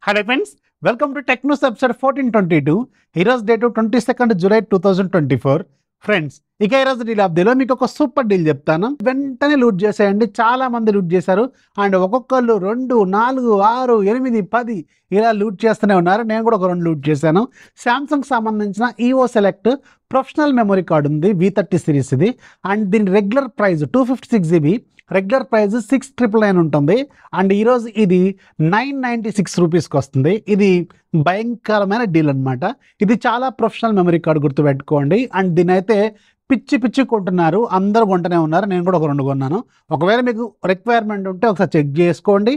Hello friends, welcome to Tech News episode 1422. ఈరోజు date 22nd July 2024. Friends, ఇక ఈరోజు deal of డేలో మీకు ఒక సూపర్ డీల్ చెప్తాను. వెంటనే లూట్ చేసేయండి. చాలా మంది లూట్ చేశారు అండ్ ఒక్కొక్కళ్ళు 2, 4, 6, 8, 10 ఇలా లూట్ చేస్తూనే ఉన్నారు. నేను కూడా ఒక 2 లూట్ చేశాను. శాంసంగ్ సంబంధించిన EO select professional memory card ఉంది, V30 సిరీస్ ఇది. అండ్ దీని regular price 256 GB, regular price 699 ఉంటుంది. అండ్ ఈరోజు ఇది 996 రూపీస్కి వస్తుంది. ఇది భయంకరమైన డీల్ అనమాట. ఇది చాలా ప్రొఫెషనల్ మెమరీ కార్డు, గుర్తుపెట్టుకోండి. అండ్ దీని అయితే పిచ్చి కొంటున్నారు, అందరూ కొంటూనే ఉన్నారు. నేను కూడా ఒక 2 కొన్నాను. ఒకవేళ మీకు రిక్వైర్మెంట్ ఉంటే ఒకసారి చెక్ చేసుకోండి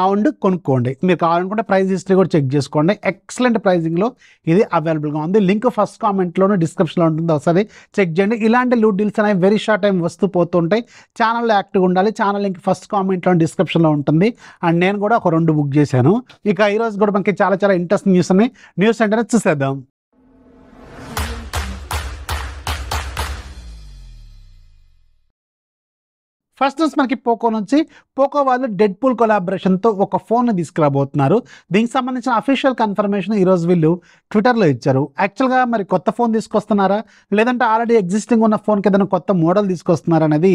అండ్ కొనుక్కోండి. మీరు కావాలనుకుంటే ప్రైస్ హిస్టరీ కూడా చెక్ చేసుకోండి. ఎక్సలెంట్ ప్రైజింగ్లో ఇది అవైలబుల్గా ఉంది. లింక్ ఫస్ట్ కామెంట్లోనూ డిస్క్రిప్షన్లో ఉంటుంది, ఒకసారి చెక్ చేయండి. ఇలాంటి లూట్ డీల్స్ అనేవి వెరీ షార్ట్ టైం వస్తూ పోతుంటాయి. ఛానల్లో యాక్టివ్గా ఉండాలి. ఛానల్ లింక్ ఫస్ట్ కామెంట్లో డిస్క్రిప్షన్లో ఉంటుంది. అండ్ నేను కూడా ఒక 2 బుక్ చేశాను. ఇక ఈరోజు కూడా మనకి చాలా ఇంట్రెస్టింగ్ న్యూస్ ఉన్నాయి. న్యూస్ అంటే చూసేద్దాం. ఫస్ట్ న్యూస్ మనకి పోకో నుంచి. పోకో వాళ్ళు డెడ్ పూల్ కొలాబరేషన్తో ఒక ఫోన్ని తీసుకురాబోతున్నారు. దీనికి సంబంధించిన అఫీషియల్ కన్ఫర్మేషన్ ఈరోజు వీళ్ళు ట్విట్టర్లో ఇచ్చారు. యాక్చువల్గా మరి కొత్త ఫోన్ తీసుకొస్తున్నారా, లేదంటే ఆల్రెడీ ఎగ్జిస్టింగ్ ఉన్న ఫోన్కి ఏదైనా కొత్త మోడల్ తీసుకొస్తున్నారా అనేది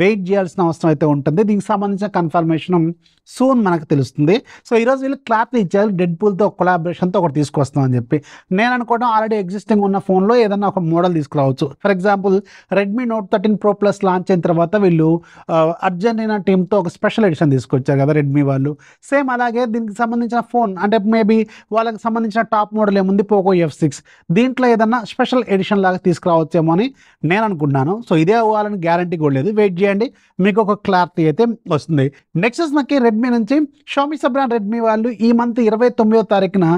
వెయిట్ చేయాల్సిన అవసరం అయితే ఉంటుంది. దీనికి సంబంధించిన కన్ఫర్మేషన్ సూన్ మనకు తెలుస్తుంది. సో ఈరోజు వీళ్ళు క్లారిటీ ఇచ్చారు, డెడ్ పూల్తో కొలాబరేషన్తో ఒకటి తీసుకొస్తామని చెప్పి. నేను అనుకోవడం ఆల్రెడీ ఎగ్జిస్టింగ్ ఉన్న ఫోన్లో ఏదైనా ఒక మోడల్ తీసుకురావచ్చు. For example Redmi note 13 Pro Plus launch అయిన తర్వాత వీళ్ళు అర్జెంటీనా టీంతో ఒక స్పెషల్ ఎడిషన్ తీసుకొచ్చారు కదా రెడ్మీ వాళ్ళు. సేమ్ అలాగే దీనికి సంబంధించిన ఫోన్ అంటే మేబీ వాళ్ళకి సంబంధించిన టాప్ మోడల్ ఏముంది, పోకో F6, దీంట్లో ఏదన్నా స్పెషల్ ఎడిషన్ లాగా తీసుకురావచ్చేమో అని నేను అనుకుంటున్నాను. సో ఇదే అవ్వాలని గ్యారంటీ కూడా లేదు, వెయిట్ చేయండి, మీకు ఒక క్లారిటీ అయితే వస్తుంది. నెక్స్ట్ మనకి రెడ్మీ నుంచి షామీ సబ్రాన్ రెడ్మీ వాళ్ళు ఈ మంత్ 29వ తారీఖున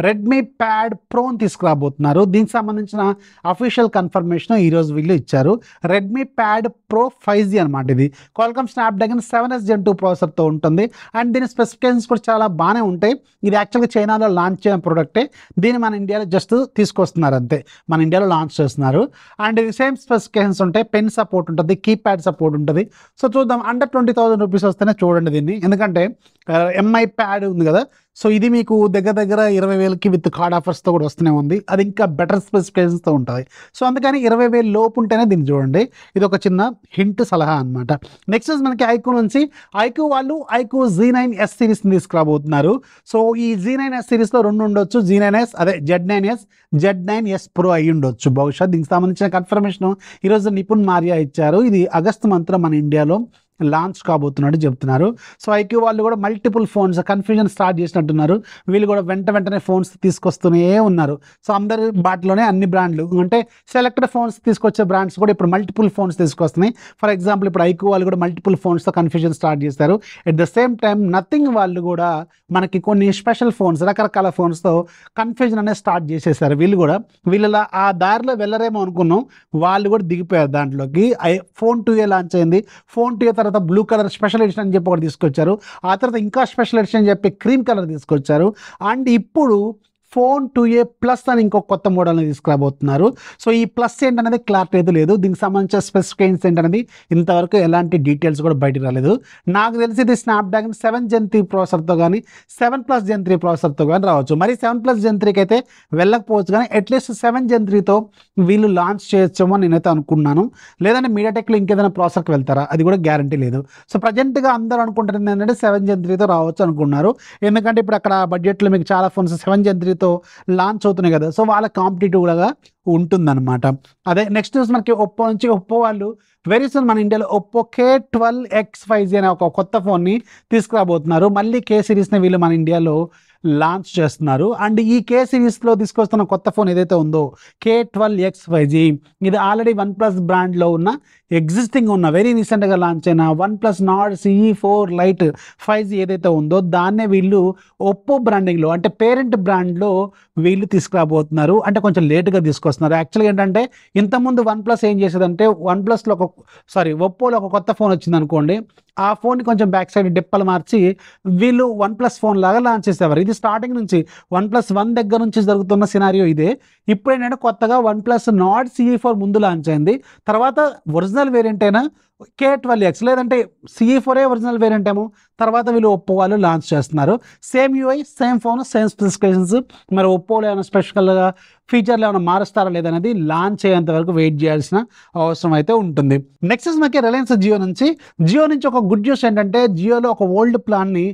రెడ్మీ ప్యాడ్ ప్రోని తీసుకురాబోతున్నారు. దీనికి సంబంధించిన అఫీషియల్ కన్ఫర్మేషన్ ఈరోజు వీళ్ళు ఇచ్చారు. రెడ్మీ ప్యాడ్ ప్రో 5G అనమాట. ఇది క్వాల్కామ్ స్నాప్డ్రాగన్ 7s Gen 2 ప్రాసెసర్తో ఉంటుంది. అండ్ దీని స్పెసిఫికేషన్స్ కూడా చాలా బాగానే ఉంటాయి. ఇది యాక్చువల్గా చైనాలో లాంచ్ చేయని ప్రోడక్టే, దీన్ని మన ఇండియాలో జస్ట్ తీసుకొస్తున్నారు అంతే, మన ఇండియాలో లాంచ్ చేస్తున్నారు. అండ్ ఇది సేమ్ స్పెసిఫికేషన్స్ ఉంటాయి, పెన్ సపోర్ట్ ఉంటుంది, కీప్యాడ్ సపోర్ట్ ఉంటుంది. సో చూద్దాం, అండర్ 20,000 రూపీస్ వస్తేనే చూడండి దీన్ని, ఎందుకంటే ఎంఐ ప్యాడ్ ఉంది కదా, సో ఇది మీకు దగ్గర 20,000కి విత్ కార్డ్ ఆఫర్స్తో కూడా వస్తూనే ఉంది. అది ఇంకా బెటర్ స్పెసిఫికేషన్స్తో ఉంటుంది. సో అందుకని 20,000 లోపు ఉంటేనే దీన్ని చూడండి. ఇది ఒక చిన్న హింట్ సలహా అనమాట. నెక్స్ట్ మనకి ఐక్యూ నుంచి. ఐక్యూ వాళ్ళు ఐక్యూ Z9S సిరీస్ని తీసుకురాబోతున్నారు. సో ఈ Z9S సిరీస్లో 2 ఉండొచ్చు, Z9S అదే Z9S, Z9S Pro అయ్యి ఉండొచ్చు బహుశా. దీనికి సంబంధించిన కన్ఫర్మేషన్ ఈరోజు నిపుణ్ మారియా ఇచ్చారు. ఇది ఆగస్టు మంత్లో మన ఇండియాలో లాంచ్ కాబోతున్నట్టు చెప్తున్నారు. సో ఐక్యూ వాళ్ళు కూడా మల్టిపుల్ ఫోన్స్ కన్ఫ్యూజన్ స్టార్ట్ చేసినట్టున్నారు. వీళ్ళు కూడా వెంటనే ఫోన్స్ తీసుకొస్తూనే ఉన్నారు. సో అందరి బాటిలోనే అన్ని బ్రాండ్లు అంటే సెలెక్టెడ్ ఫోన్స్ తీసుకొచ్చే బ్రాండ్స్ కూడా ఇప్పుడు మల్టిపుల్ ఫోన్స్ తీసుకొస్తున్నాయి. ఫర్ ఎగ్జాంపుల్ ఇప్పుడు ఐక్యూ వాళ్ళు కూడా మల్టిపుల్ ఫోన్స్తో కన్ఫ్యూజన్ స్టార్ట్ చేస్తారు. At the same time nothing వాళ్ళు కూడా మనకి కొన్ని స్పెషల్ ఫోన్స్, రకరకాల ఫోన్స్తో కన్ఫ్యూజన్ అనేది స్టార్ట్ చేసేసారు. వీళ్ళు కూడా వీళ్ళ ఆ దారిలో వెళ్ళరేమో అనుకున్నాం, వాళ్ళు కూడా దిగిపోయారు దాంట్లోకి. ఫోన్ 2A లాంచ్ అయింది. ఫోన్ 2A తర్వాత బ్లూ కలర్ స్పెషల్ ఎడిషన్ అని చెప్పి ఒకటి తీసుకొచ్చారు. ఆ తర్వాత ఇంకా స్పెషల్ ఎడిషన్ అని చెప్పి క్రీమ్ కలర్ తీసుకొచ్చారు. అండ్ ఇప్పుడు ఫోన్ 2A ప్లస్ అని ఇంకొక కొత్త మోడల్ని తీసుకురాబోతున్నారు. సో ఈ ప్లస్ ఏంటనేది క్లారిటీ అయితే లేదు. దీనికి సంబంధించిన స్పెసిఫికేషన్స్ ఏంటనేది ఇంతవరకు ఎలాంటి డీటెయిల్స్ కూడా బయటకు రాలేదు. నాకు తెలిసి ఇది స్నాప్డ్రాగన్ 7 Gen 3 ప్రాసెసర్తో కానీ 7+ Gen 3 ప్రాసెసర్తో కానీ రావచ్చు. మరి 7+ Gen 3కి అయితే వెళ్ళకపోవచ్చు, కానీ అట్లీస్ట్ 7 Gen 3తో వీళ్ళు లాంచ్ చేయొచ్చేమో నేనైతే అనుకున్నాను. లేదంటే మీడియాటెక్లో ఇంకేదైనా ప్రాసెసర్కి వెళ్తారా, అది కూడా గ్యారంటీ లేదు. సో ప్రజెంట్గా అందరూ అనుకుంటున్నారు ఏంటంటే 7 Gen 3తో రావచ్చు అనుకున్నారు. ఎందుకంటే ఇప్పుడు అక్కడ బడ్జెట్లో మీకు చాలా ఫోన్స్ 7 Gen 3తో లాంచ్ అవుతున్నాయి కదా, సో వాళ్ళ కాంపిటేటివ్ లాగా ఉంటుందన్నమాట. అదే నెక్స్ట్ న్యూస్ మనకి ఒప్పో నుంచి. ఒప్పో వాళ్ళు వెరీ సూన్ మన ఇండియాలో ఒప్పో K12X 5G అనే ఒక కొత్త ఫోన్ని తీసుకురాబోతున్నారు. మళ్ళీ K సిరీస్ని వీళ్ళు మన ఇండియాలో లాంచ్ చేస్తున్నారు. అండ్ ఈ K సిరీస్లో తీసుకొస్తున్న కొత్త ఫోన్ ఏదైతే ఉందో K12X 5G, ఇది ఆల్రెడీ OnePlus బ్రాండ్లో ఉన్న ఎగ్జిస్టింగ్ ఉన్న వెరీ రీసెంట్గా లాంచ్ అయిన OnePlus Nord CE4 Lite 5G ఏదైతే ఉందో దాన్నే వీళ్ళు ఒప్పో బ్రాండింగ్లో అంటే పేరెంట్ బ్రాండ్లో వీళ్ళు తీసుకురాబోతున్నారు. అంటే కొంచెం లేటుగా తీసుకొస్తున్నారు. యాక్చువల్గా ఏంటంటే ఇంతకుముందు OnePlus ఏం చేసేదంటే ఒప్పోలో ఒక కొత్త ఫోన్ వచ్చింది అనుకోండి, ఆ ఫోన్ని కొంచెం బ్యాక్ సైడ్ డిప్పలు మార్చి వీళ్ళు OnePlus ఫోన్ లాగా లాంచ్ చేసేవారు. ఇది స్టార్టింగ్ నుంచి OnePlus 1 దగ్గర నుంచి జరుగుతున్న సినారియో ఇదే. ఇప్పుడు ఏంటంటే కొత్తగా OnePlus Nord CE4 ముందు లాంచ్ అయింది. తర్వాత ఒరిజినల్ వేరియంట్ అయినా K12X లేదంటే CE4 ఒరిజినల్ వేరియంట్ ఏమో తర్వాత వీళ్ళు ఒప్పో వాళ్ళు లాంచ్ చేస్తున్నారు. Same UI, same phone, same specifications. మరి ఒప్పోలో ఏమైనా స్పెషల్గా ఫీచర్లు ఏమైనా మారుస్తారా లేదనేది లాంచ్ అయ్యేంత వరకు వెయిట్ చేయాల్సిన అవసరం అయితే ఉంటుంది. నెక్స్ట్ మనకి రిలయన్స్ జియో నుంచి ఒక గుడ్ న్యూస్ ఏంటంటే జియోలో ఒక ఓల్డ్ ప్లాన్ని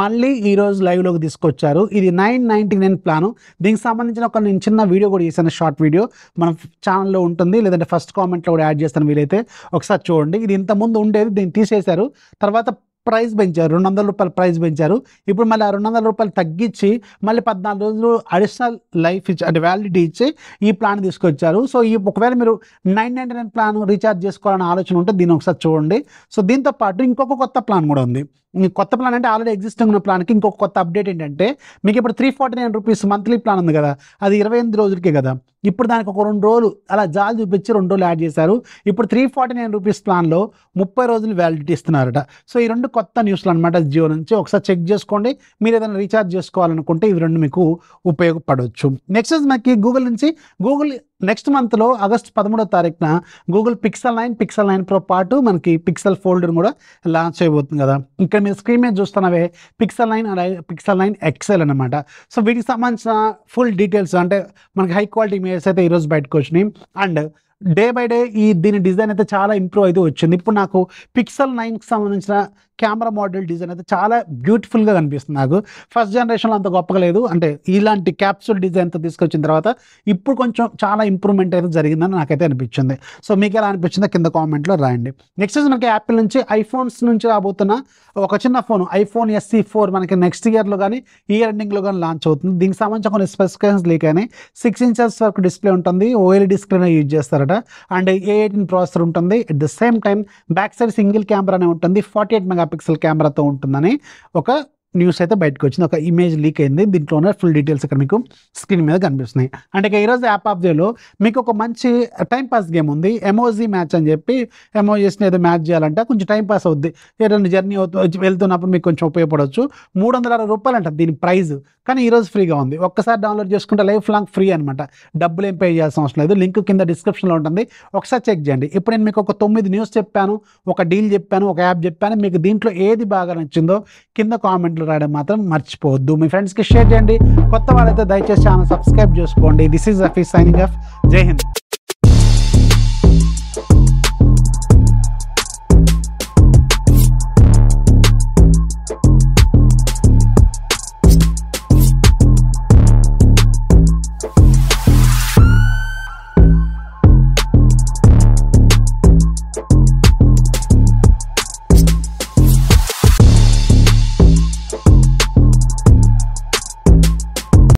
మళ్ళీ ఈరోజు లైవ్లోకి తీసుకొచ్చారు. ఇది 999 ప్లాను. దీనికి సంబంధించిన ఒక నేను చిన్న వీడియో కూడా చేశాను, షార్ట్ వీడియో మన ఛానల్లో ఉంటుంది, లేదంటే ఫస్ట్ కామెంట్లో కూడా యాడ్ చేస్తాను, వీలైతే ఒకసారి చూడండి. ఇది ఇంతకుముందు ఉండేది, దీన్ని తీసేశారు. తర్వాత ప్రైస్ పెంచారు, ₹200 ప్రైస్ పెంచారు. ఇప్పుడు మళ్ళీ ఆ ₹200 తగ్గించి మళ్ళీ 14 రోజులు అడిషనల్ లైఫ్ ఇచ్చి అంటే వ్యాలిడిటీ ఇచ్చి ఈ ప్లాన్ తీసుకొచ్చారు. సో ఈ ఒకవేళ మీరు 999 ప్లాన్ రీఛార్జ్ చేసుకోవాలని ఆలోచన ఉంటే దీన్ని ఒకసారి చూడండి. సో దీంతో పాటు ఇంకొక కొత్త ప్లాన్ కూడా ఉంది. ఈ కొత్త ప్లాన్ అంటే ఆల్రెడీ ఎగ్జిస్టింగ్ ఉన్న ప్లాన్కి ఇంకొక కొత్త అప్డేట్ ఏంటంటే మీకు ఇప్పుడు ₹349 మంత్లీ ప్లాన్ ఉంది కదా, అది 28 రోజులకే కదా. ఇప్పుడు దానికి ఒక 2 రోజులు అలా జాలి చూపించి 2 రోజులు యాడ్ చేశారు. ఇప్పుడు ₹349 ప్లాన్లో 30 రోజులు వ్యాలిడిటీ ఇస్తున్నారట. సో ఈ 2 కొత్త న్యూస్లు అనమాట జియో నుంచి. ఒకసారి చెక్ చేసుకోండి. మీరు ఏదైనా రీఛార్జ్ చేసుకోవాలనుకుంటే ఇవి 2 మీకు ఉపయోగపడవచ్చు. నెక్స్ట్ మనకి గూగుల్ నుంచి నెక్స్ట్ మంత్లో ఆగస్ట్ 13వ తారీఖున గూగుల్ Pixel 9, Pixel 9 Pro పాటు మనకి Pixel Fold కూడా లాంచ్ అయిపోతుంది కదా. ఇక్కడ మీరు స్క్రీన్ మీద చూస్తున్నవే Pixel 9 అలాగే Pixel 9 XL అనమాట. సో వీటికి సంబంధించిన ఫుల్ డీటెయిల్స్ అంటే మనకి హై క్వాలిటీ ఇమేజెస్ అయితే ఈరోజు బయటకు వచ్చినాయి. అండ్ డే బై డే దీని డిజైన్ అయితే చాలా ఇంప్రూవ్ అయితే వచ్చింది. ఇప్పుడు నాకు Pixel 9కి సంబంధించిన కెమెరా మోడల్ డిజైన్ అయితే చాలా బ్యూటిఫుల్గా కనిపిస్తుంది. నాకు ఫస్ట్ జనరేషన్లో అంత గొప్పగా లేదు, అంటే ఇలాంటి క్యాప్సూల్ డిజైన్తో తీసుకొచ్చిన తర్వాత ఇప్పుడు కొంచెం చాలా ఇంప్రూవ్మెంట్ అయితే జరిగిందని నాకైతే అనిపించింది. సో మీకు ఎలా అనిపించిందో కింద కామెంట్లో రాయండి. నెక్స్ట్ మనకి యాపిల్ నుంచి ఐఫోన్స్ నుంచి రాబోతున్న ఒక చిన్న ఫోన్ iPhone SE 4 మనకి నెక్స్ట్ ఇయర్లో కానీ ఇయర్ ఎండింగ్లో కానీ లాంచ్ అవుతుంది. దీనికి సంబంధించిన కొన్ని స్పెసిఫికేషన్స్ లీక్ అయినాయి. 6 inches వరకు డిస్ప్లే ఉంటుంది, OLED డిస్ప్లేనే యూజ్ చేస్తారట. అండ్ A18 ప్రాసెసర్ ఉంటుంది. At the same time back side single కెమెరానే ఉంటుంది, 48 మెగాపిక్సెల్ కెమెరాతో ఉంటుందని ఒక న్యూస్ అయితే బయటకు వచ్చింది. ఒక ఇమేజ్ లీక్ అయింది, దీంట్లోనే ఫుల్ డీటెయిల్స్ ఇక్కడ మీకు స్క్రీన్ మీద కనిపిస్తున్నాయి. అంటే ఇక ఈరోజు యాప్ ఆఫ్ డేలో మీకు ఒక మంచి టైంపాస్ గేమ్ ఉంది, ఎమోజీ మ్యాచ్ అని చెప్పి. ఎమోజీస్ని ఏదో మ్యాచ్ చేయాలంటే కొంచెం టైంపాస్ అవుద్ది, ఏదైనా జర్నీ వెళ్తున్నప్పుడు మీకు కొంచెం ఉపయోగపడవచ్చు. ₹360 అంట దీని ప్రైస్, కానీ ఈరోజు ఫ్రీగా ఉంది. ఒక్కసారి డౌన్లోడ్ చేసుకుంటే లైఫ్ లాంగ్ ఫ్రీ అనమాట, డబ్బులు ఏం పే చేయాల్సిన అవసరం లేదు. లింక్ కింద డిస్క్రిప్షన్లో ఉంటుంది, ఒకసారి చెక్ చేయండి. ఇప్పుడు నేను మీకు ఒక 9 న్యూస్ చెప్పాను, ఒక డీల్ చెప్పాను, ఒక యాప్ చెప్పాను. మీకు దీంట్లో ఏది బాగా నచ్చిందో కింద కామెంట్లో రాయడం మాత్రం మర్చిపోవద్దు. మీ ఫ్రెండ్స్కి షేర్ చేయండి. కొత్త వాళ్ళైతే దయచేసి ఛానల్ సబ్స్క్రైబ్ చేసుకోండి. This is Rafi signing off. జై హింద్.